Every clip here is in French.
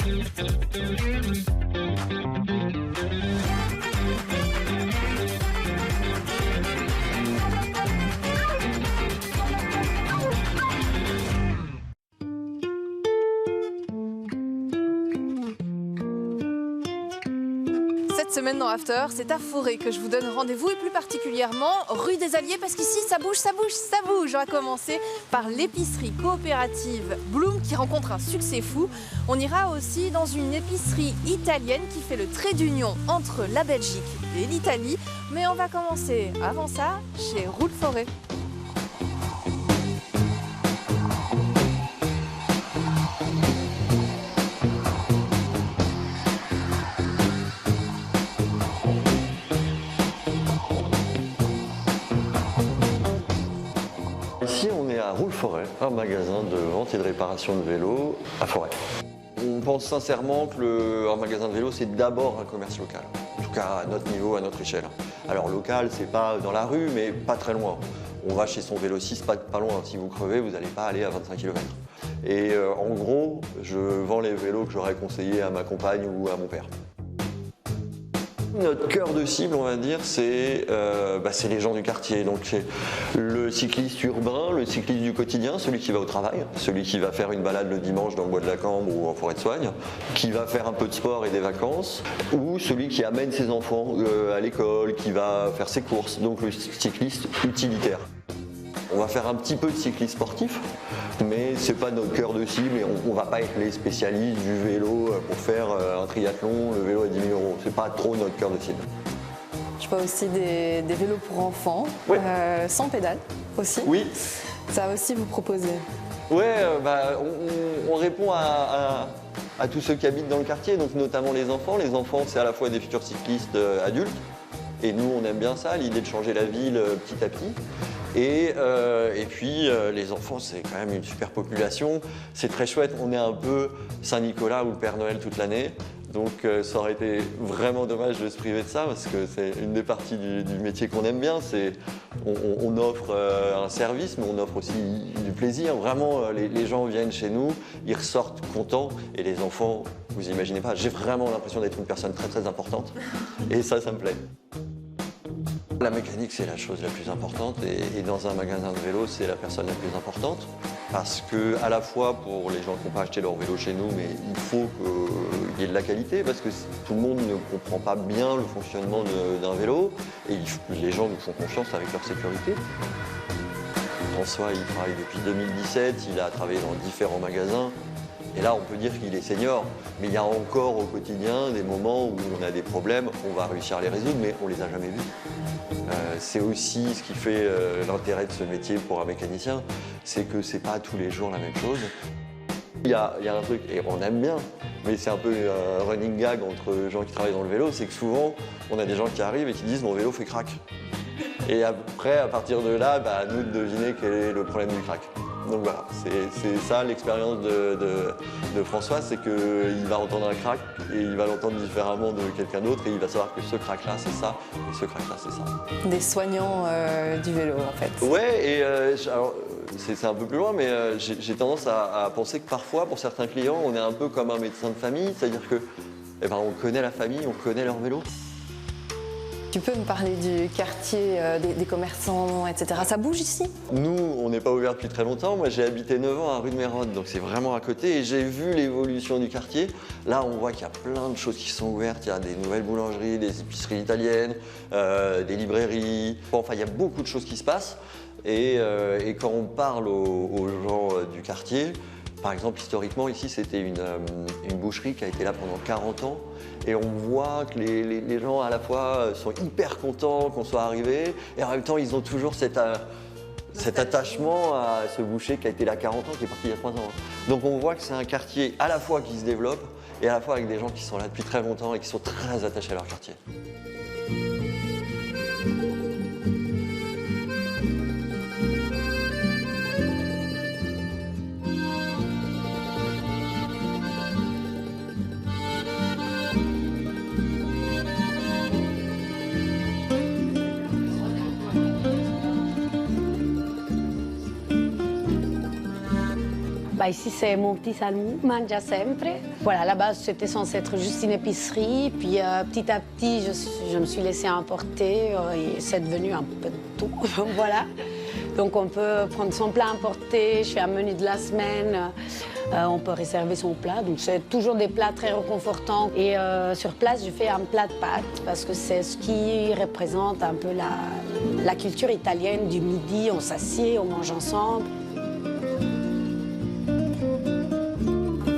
Cette semaine dans After, c'est à Forêt que je vous donne rendez-vous et plus particulièrement rue des Alliés parce qu'ici ça bouge, ça bouge, ça bouge. On va commencer par l'épicerie coopérative Bloom qui rencontre un succès fou. On ira aussi dans une épicerie italienne qui fait le trait d'union entre la Belgique et l'Italie. Mais on va commencer avant ça chez Roule Forêt. Ici, on est à Roule Forêt, un magasin de vente et de réparation de vélos à Forêt. On pense sincèrement qu'un magasin de vélo, c'est d'abord un commerce local. En tout cas, à notre niveau, à notre échelle. Alors local, c'est pas dans la rue, mais pas très loin. On va chez son vélociste, pas loin. Si vous crevez, vous n'allez pas aller à 25 km. Et en gros, je vends les vélos que j'aurais conseillés à ma compagne ou à mon père. Notre cœur de cible, on va dire, c'est les gens du quartier. Donc c'est le cycliste urbain, le cycliste du quotidien, celui qui va au travail, celui qui va faire une balade le dimanche dans le bois de la Cambre ou en forêt de Soigne, qui va faire un peu de sport et des vacances, ou celui qui amène ses enfants à l'école, qui va faire ses courses, donc le cycliste utilitaire. On va faire un petit peu de cyclisme sportif, mais c'est pas notre cœur de cible et on va pas être les spécialistes du vélo pour faire un triathlon, le vélo à 10 000 €. C'est pas trop notre cœur de cible. Je vois aussi des vélos pour enfants, ouais. Sans pédale aussi. Oui. Ça aussi vous proposez. Ouais, on répond à tous ceux qui habitent dans le quartier, donc notamment les enfants. Les enfants, c'est à la fois des futurs cyclistes adultes, et nous on aime bien ça, l'idée de changer la ville petit à petit. Et puis les enfants, c'est quand même une super population, c'est très chouette, on est un peu Saint-Nicolas ou le Père Noël toute l'année, donc ça aurait été vraiment dommage de se priver de ça parce que c'est une des parties du métier qu'on aime bien, c'est on offre un service mais on offre aussi du plaisir, vraiment les gens viennent chez nous, ils ressortent contents et les enfants, vous imaginez pas, j'ai vraiment l'impression d'être une personne très très importante et ça me plaît. La mécanique, c'est la chose la plus importante et dans un magasin de vélo, c'est la personne la plus importante parce que à la fois pour les gens qui n'ont pas acheté leur vélo chez nous, mais il faut qu'il y ait de la qualité parce que tout le monde ne comprend pas bien le fonctionnement d'un vélo et les gens nous font confiance avec leur sécurité. François, il travaille depuis 2017, il a travaillé dans différents magasins. Et là, on peut dire qu'il est senior, mais il y a encore au quotidien des moments où on a des problèmes, on va réussir à les résoudre, mais on ne les a jamais vus. C'est aussi ce qui fait l'intérêt de ce métier pour un mécanicien, c'est que c'est pas tous les jours la même chose. Il y a un truc, et on aime bien, mais c'est un peu un running gag entre gens qui travaillent dans le vélo, c'est que souvent, on a des gens qui arrivent et qui disent « mon vélo fait crack ». Et après, à partir de là, à nous de deviner quel est le problème du crack. Donc voilà, c'est ça l'expérience de François, c'est qu'il va entendre un crack et il va l'entendre différemment de quelqu'un d'autre et il va savoir que ce crack-là c'est ça et ce crack-là c'est ça. Des soignants du vélo en fait. Ouais, et alors c'est un peu plus loin, mais j'ai tendance à penser que parfois pour certains clients on est un peu comme un médecin de famille, c'est-à-dire que on connaît la famille, on connaît leur vélo. Tu peux me parler du quartier, des commerçants, etc. Ça bouge ici? Nous, on n'est pas ouvert depuis très longtemps. Moi, j'ai habité 9 ans à rue de Mérode, donc c'est vraiment à côté. Et j'ai vu l'évolution du quartier. Là, on voit qu'il y a plein de choses qui sont ouvertes. Il y a des nouvelles boulangeries, des épiceries italiennes, des librairies. Enfin, il y a beaucoup de choses qui se passent. Et quand on parle aux gens du quartier, par exemple, historiquement, ici, c'était une boucherie qui a été là pendant 40 ans. Et on voit que les gens, à la fois, sont hyper contents qu'on soit arrivés. Et en même temps, ils ont toujours cet attachement à ce boucher qui a été là 40 ans, qui est parti il y a 3 ans. Donc on voit que c'est un quartier à la fois qui se développe et à la fois avec des gens qui sont là depuis très longtemps et qui sont très attachés à leur quartier. Bah, ici, c'est mon petit salon, Mangia Sempre. Voilà, à la base, c'était censé être juste une épicerie. Puis petit à petit, je me suis laissée emporter et c'est devenu un peu de tout. Voilà. Donc on peut prendre son plat importé, je fais un menu de la semaine, on peut réserver son plat. Donc c'est toujours des plats très réconfortants. Et sur place, je fais un plat de pâtes parce que c'est ce qui représente un peu la culture italienne du midi. On s'assied, on mange ensemble.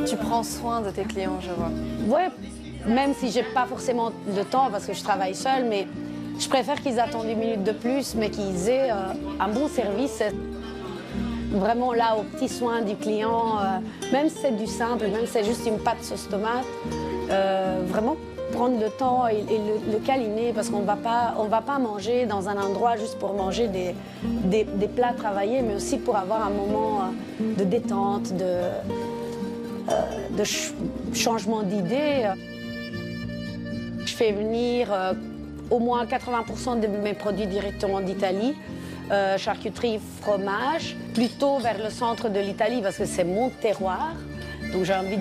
Tu prends soin de tes clients, je vois. Ouais, même si j'ai pas forcément le temps parce que je travaille seule, mais je préfère qu'ils attendent 10 minutes de plus, mais qu'ils aient un bon service. Vraiment là, aux petits soins du client, même si c'est du simple, même si c'est juste une pâte sauce tomate, vraiment prendre le temps et le câliner parce qu'on va pas manger dans un endroit juste pour manger des plats travaillés, mais aussi pour avoir un moment de détente, de changement d'idée. Je fais venir au moins 80% de mes produits directement d'Italie, charcuterie, fromage, plutôt vers le centre de l'Italie parce que c'est mon terroir. Donc j'ai envie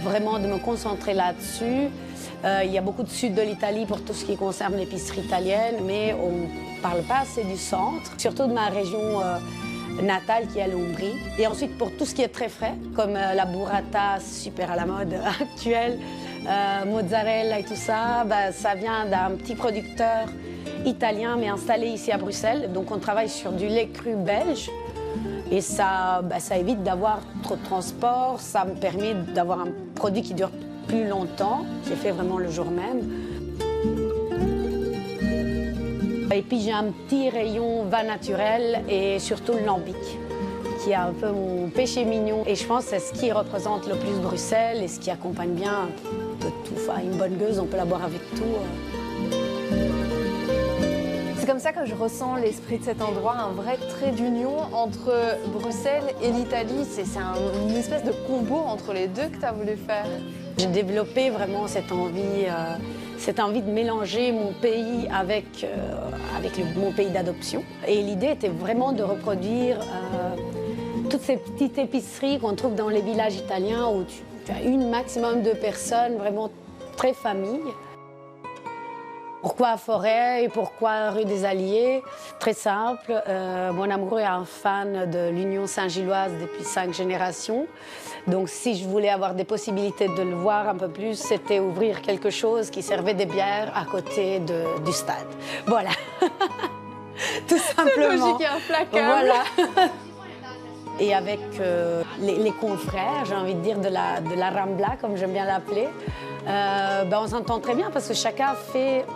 vraiment de me concentrer là-dessus. Il y a beaucoup de sud de l'Italie pour tout ce qui concerne l'épicerie italienne, mais on ne parle pas assez du centre, surtout de ma région natale qui est l'Ombrie. Et ensuite pour tout ce qui est très frais, comme la burrata, super à la mode actuelle, mozzarella et tout ça, ça vient d'un petit producteur italien mais installé ici à Bruxelles. Donc on travaille sur du lait cru belge et ça évite d'avoir trop de transport, ça me permet d'avoir un produit qui dure plus longtemps, qui est fait vraiment le jour même. Et puis j'ai un petit rayon vin naturel et surtout le lambic, qui est un peu mon péché mignon. Et je pense que c'est ce qui représente le plus Bruxelles et ce qui accompagne bien de tout. Enfin, une bonne gueuse, on peut la boire avec tout. C'est comme ça que je ressens l'esprit de cet endroit, un vrai trait d'union entre Bruxelles et l'Italie. C'est une espèce de combo entre les deux que tu as voulu faire. J'ai développé vraiment cette envie de mélanger mon pays avec mon pays d'adoption. Et l'idée était vraiment de reproduire toutes ces petites épiceries qu'on trouve dans les villages italiens où tu as une maximum de personnes, vraiment très famille. Pourquoi Forêt et pourquoi rue des Alliés? Très simple, mon amoureux est un fan de l'Union Saint-Gilloise depuis 5 générations. Donc si je voulais avoir des possibilités de le voir un peu plus, c'était ouvrir quelque chose qui servait des bières à côté du stade. Voilà, tout simplement. C'est logique et implacable. Voilà. Et avec les confrères, j'ai envie de dire, de la Rambla, comme j'aime bien l'appeler, on s'entend très bien parce que chacun fait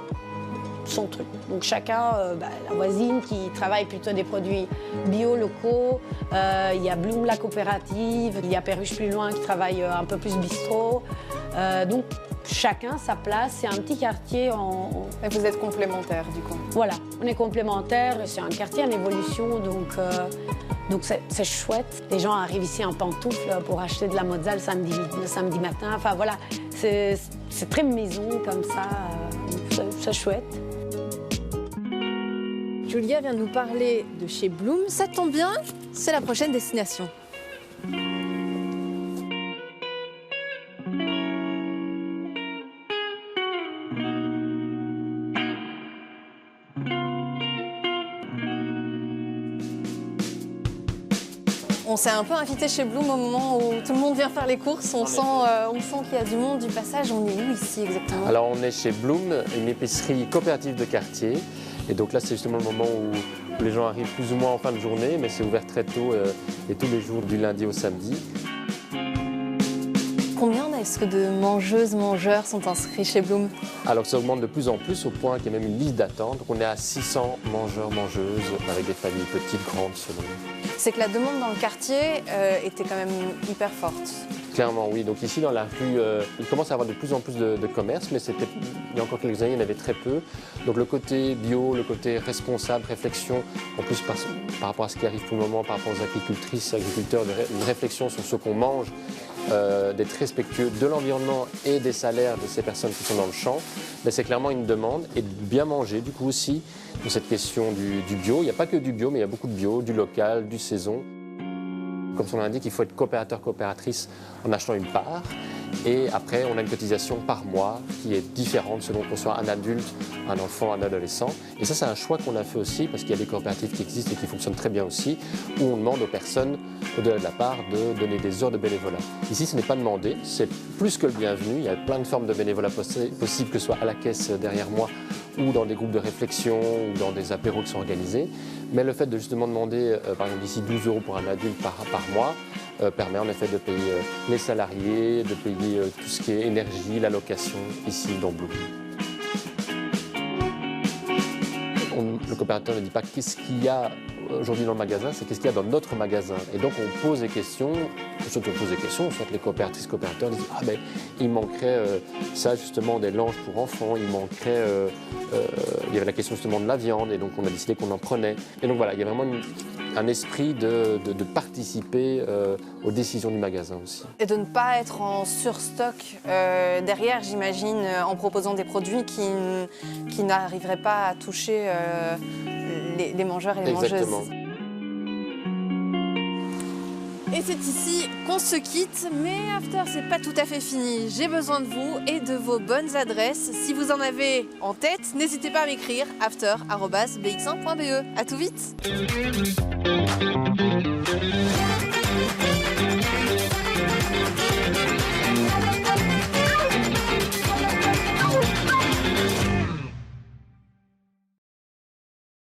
son truc. Donc chacun, la voisine qui travaille plutôt des produits bio, locaux, il y a Bloom, la coopérative, il y a Perruche plus loin qui travaille un peu plus bistrot. Donc chacun sa place, c'est un petit quartier Et vous êtes complémentaires du coup. Voilà, on est complémentaires, c'est un quartier en évolution, donc c'est chouette. Les gens arrivent ici en pantoufles pour acheter de la mozza le samedi matin. Enfin voilà, c'est très maison comme ça, c'est chouette. Julia vient nous parler de chez Bloom. Ça tombe bien, c'est la prochaine destination. On s'est un peu invité chez Bloom au moment où tout le monde vient faire les courses. On sent qu'il y a du monde, du passage. On est où ici exactement? Alors on est chez Bloom, une épicerie coopérative de quartier. Et donc là c'est justement le moment où les gens arrivent plus ou moins en fin de journée, mais c'est ouvert très tôt et tous les jours du lundi au samedi. Combien est-ce que de mangeuses, mangeurs sont inscrits chez Bloom? Alors ça augmente de plus en plus au point qu'il y a même une liste d'attente. Donc on est à 600 mangeurs, mangeuses avec des familles petites, grandes selon. C'est que la demande dans le quartier était quand même hyper forte. Clairement, oui. Donc ici, dans la rue, il commence à y avoir de plus en plus de commerces, mais il y a encore quelques années, il y en avait très peu. Donc le côté bio, le côté responsable, réflexion, en plus par rapport à ce qui arrive pour le moment, par rapport aux agricultrices, agriculteurs, une réflexion sur ce qu'on mange, d'être respectueux de l'environnement et des salaires de ces personnes qui sont dans le champ, c'est clairement une demande. Et de bien manger, du coup aussi, pour cette question du bio. Il n'y a pas que du bio, mais il y a beaucoup de bio, du local, du saison. Comme son nom l'indique, il faut être coopérateur-coopératrice en achetant une part. Et après, on a une cotisation par mois qui est différente selon qu'on soit un adulte, un enfant, un adolescent. Et ça, c'est un choix qu'on a fait aussi parce qu'il y a des coopératives qui existent et qui fonctionnent très bien aussi, où on demande aux personnes, au-delà de la part, de donner des heures de bénévolat. Ici, ce n'est pas demandé, c'est plus que le bienvenu. Il y a plein de formes de bénévolat possibles, que ce soit à la caisse derrière moi ou dans des groupes de réflexion ou dans des apéros qui sont organisés. Mais le fait de justement demander, par exemple ici 12 € pour un adulte par mois, permet en effet de payer les salariés, de payer tout ce qui est énergie, la location ici dans Bloom. Le coopérateur ne dit pas qu'est-ce qu'il y a aujourd'hui dans le magasin, c'est qu'est-ce qu'il y a dans notre magasin. Et donc on pose des questions, soit les coopératrices, coopérateurs disent « Ah ben, il manquerait ça justement des langes pour enfants, il manquerait… il y avait la question justement de la viande et donc on a décidé qu'on en prenait. » Et donc voilà, il y a vraiment un esprit de participer aux décisions du magasin aussi. Et de ne pas être en surstock derrière, j'imagine, en proposant des produits qui n'arriveraient pas à toucher les mangeurs et les Exactement. mangeuses. Et c'est ici qu'on se quitte, mais After, c'est pas tout à fait fini. J'ai besoin de vous et de vos bonnes adresses. Si vous en avez en tête, n'hésitez pas à m'écrire after@bx1.be. À tout vite.